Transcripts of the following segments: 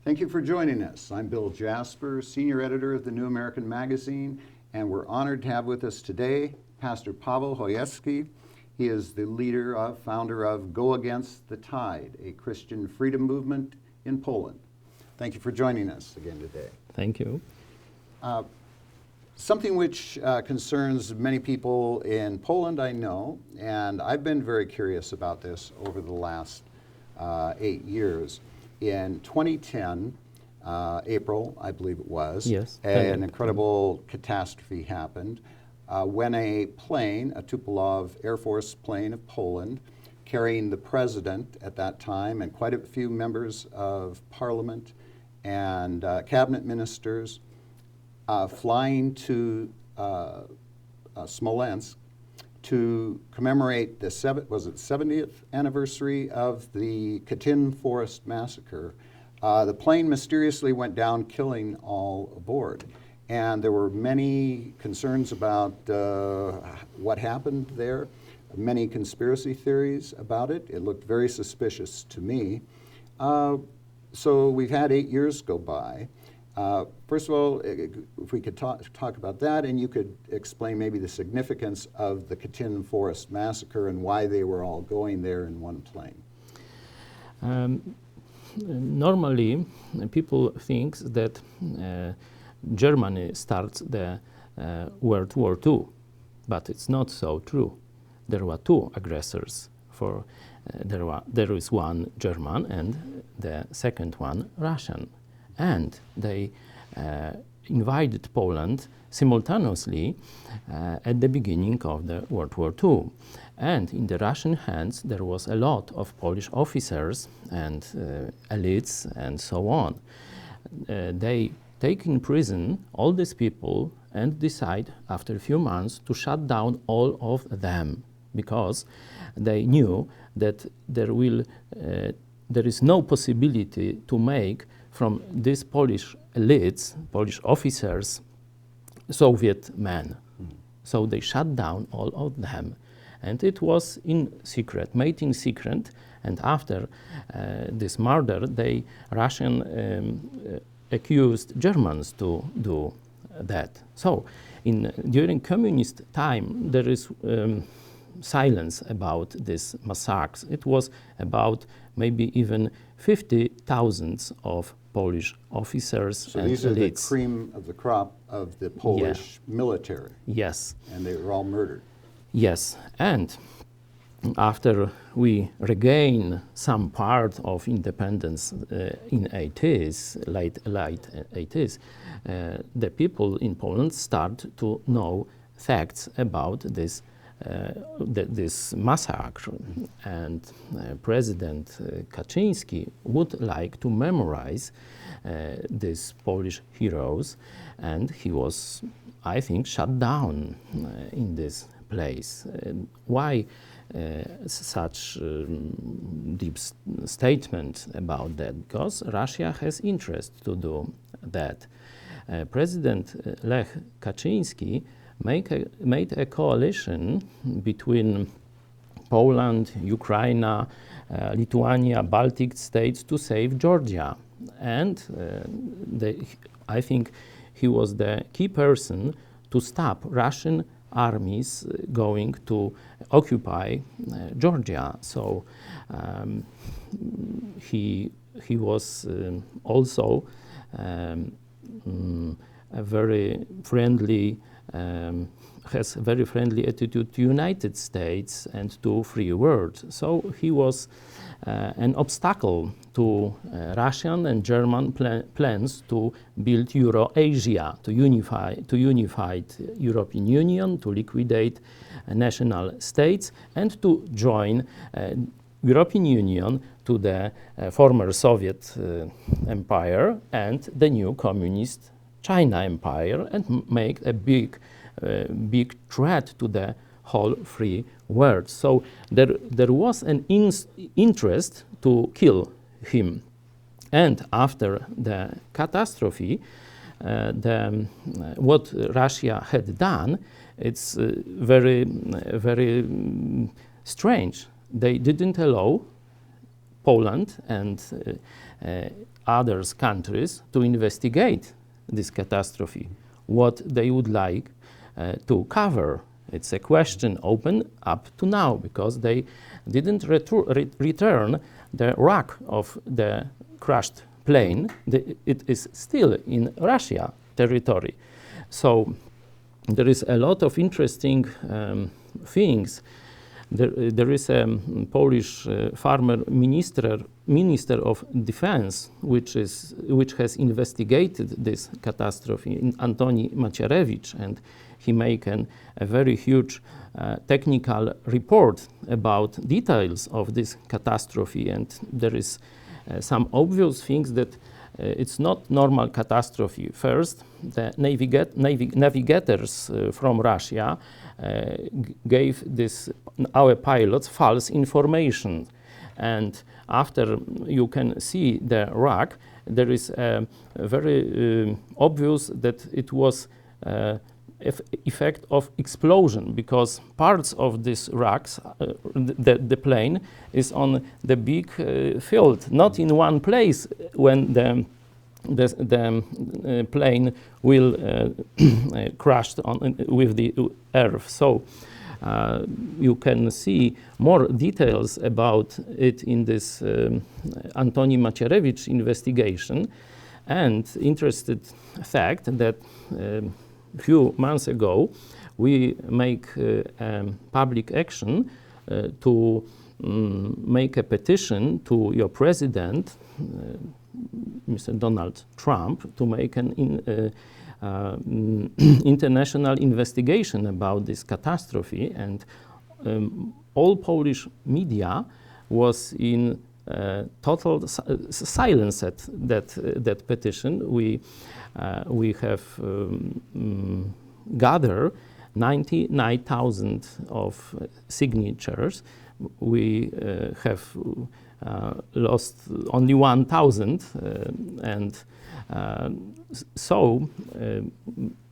Thank you for joining us. I'm Bill Jasper, Senior Editor of the New American Magazine, and we're honored to have with us today Pastor Paweł Chojecki. He is the founder of Go Against the Tide, a Christian freedom movement in Poland. Thank you for joining us again today. Thank you. Something which concerns many people in Poland, I know, and I've been very curious about this over the last 8 years. In 2010, April, I believe it was, yes, an incredible catastrophe happened when a plane, a Tupolev Air Force plane of Poland, carrying the president at that time and quite a few members of parliament and cabinet ministers, flying to Smolensk to commemorate the 70th anniversary of the Katyn Forest Massacre. The plane mysteriously went down, killing all aboard. And there were many concerns about what happened there, many conspiracy theories about it. It looked very suspicious to me. So we've had 8 years go by. First of all, if we could talk about that, and you could explain maybe the significance of the Katyn Forest Massacre and why they were all going there in one plane. Normally, people think that Germany starts the World War II, but it's not so true. There were two aggressors. There is one German and the second one Russian. And they invaded Poland simultaneously at the beginning of the World War II. And in the Russian hands, there was a lot of Polish officers and elites and so on. They take in prison all these people and decide after a few months to shut down all of them, because they knew that there is no possibility to make from these Polish elites, Polish officers, Soviet men. So they shut down all of them. And it was in secret, made in secret. And after this murder, Russian accused Germans to do that. So during communist time, there is silence about these massacres. It was about maybe even 50,000 of Polish officers so and these are elites. The cream of the crop of the Polish military. Yes. And they were all murdered. Yes. And after we regain some part of independence in 80s, late 80s, the people in Poland start to know facts about this massacre, and President Kaczyński would like to memorize these Polish heroes, and he was, I think, shut down in this place. Why such deep statement about that? Because Russia has interest to do that. President Lech Kaczyński made a coalition between Poland, Ukraine, Lithuania, Baltic states to save Georgia. And I think he was the key person to stop Russian armies going to occupy Georgia. So he was also a very friendly has a very friendly attitude to United States and to free world. So he was an obstacle to Russian and German plans to build Euro-Asia, to unified European Union, to liquidate national states, and to join European Union to the former Soviet empire and the new communist China empire, and make a big threat to the whole free world. So there was an interest to kill him. And after the catastrophe, what Russia had done, it's very strange. They didn't allow Poland and other countries to investigate this catastrophe, what they would like to cover. It's a question open up to now because they didn't return the wreck of the crashed plane. It is still in Russia territory. So there is a lot of interesting things. There is a Polish former minister of defense which has investigated this catastrophe, Antoni Macierewicz, and he made a very huge technical report about details of this catastrophe, and there is some obvious things that it's not normal catastrophe. First, the navigators from Russia gave our pilots false information, and after you can see the wreck, there is very obvious that it was effect of explosion, because parts of this wrecks, the plane is on the big field, not in one place when the plane will crash with the earth. So you can see more details about it in this Antoni Macierewicz investigation. And interesting fact that few months ago, we make public action to make a petition to your president, Mr. Donald Trump, to make an international investigation about this catastrophe. And all Polish media was in total silence at that petition. We have gathered 99,000 of signatures. We have lost only 1,000, and so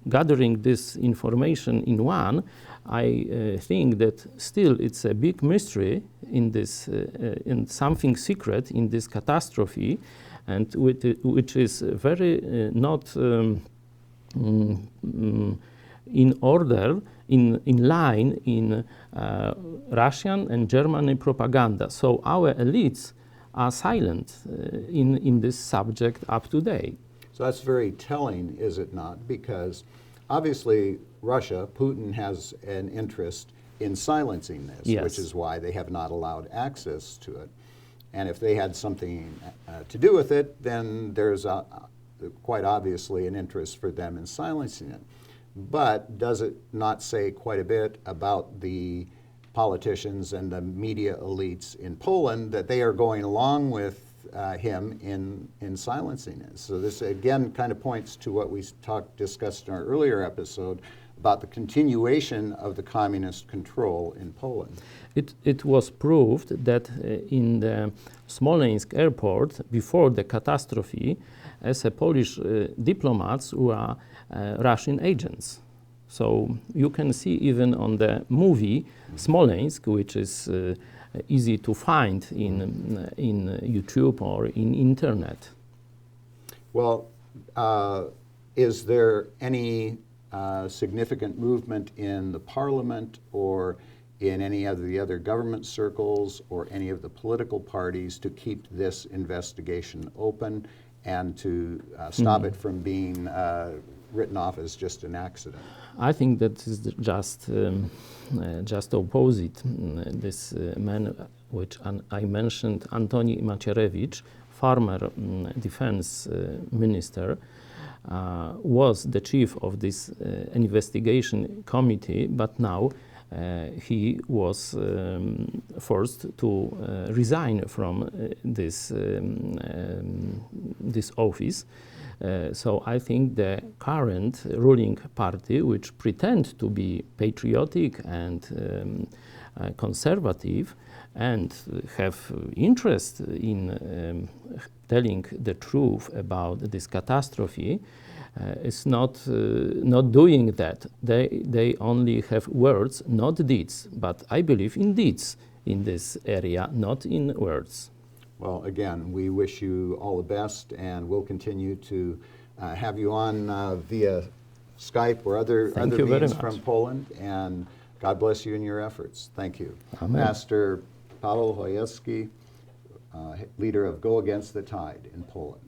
gathering this information in one, I think that still it's a big mystery in this, and something secret in this catastrophe, and which is very not in order, in line in Russian and German propaganda. So our elites are silent in this subject up to date. So that's very telling, is it not? Because obviously Russia, Putin has an interest in silencing this, yes, which is why they have not allowed access to it. And if they had something to do with it, then there's quite obviously an interest for them in silencing it. But does it not say quite a bit about the politicians and the media elites in Poland that they are going along with him in silencing it? So this again kind of points to what we discussed in our earlier episode about the continuation of the communist control in Poland. It was proved that in the Smolensk airport before the catastrophe, as a Polish diplomats were Russian agents. So you can see even on the movie Smolensk, which is easy to find in YouTube or in internet. Well, is there any significant movement in the parliament or in any of the other government circles or any of the political parties to keep this investigation open and to stop it from being written off as just an accident? I think that is just opposite. This man, which I mentioned, Antoni Macierewicz, former defense minister, was the chief of this investigation committee, but now he was forced to resign from this office. So I think the current ruling party, which pretend to be patriotic and conservative and have interest in telling the truth about this catastrophe, is not doing that. They only have words, not deeds. But I believe in deeds in this area, not in words. Well, again, we wish you all the best, and we'll continue to have you on via Skype or other Thank you very means much. from Poland, and God bless you in your efforts. Thank you. Amen. Pastor Paweł Chojecki, leader of Go Against the Tide in Poland.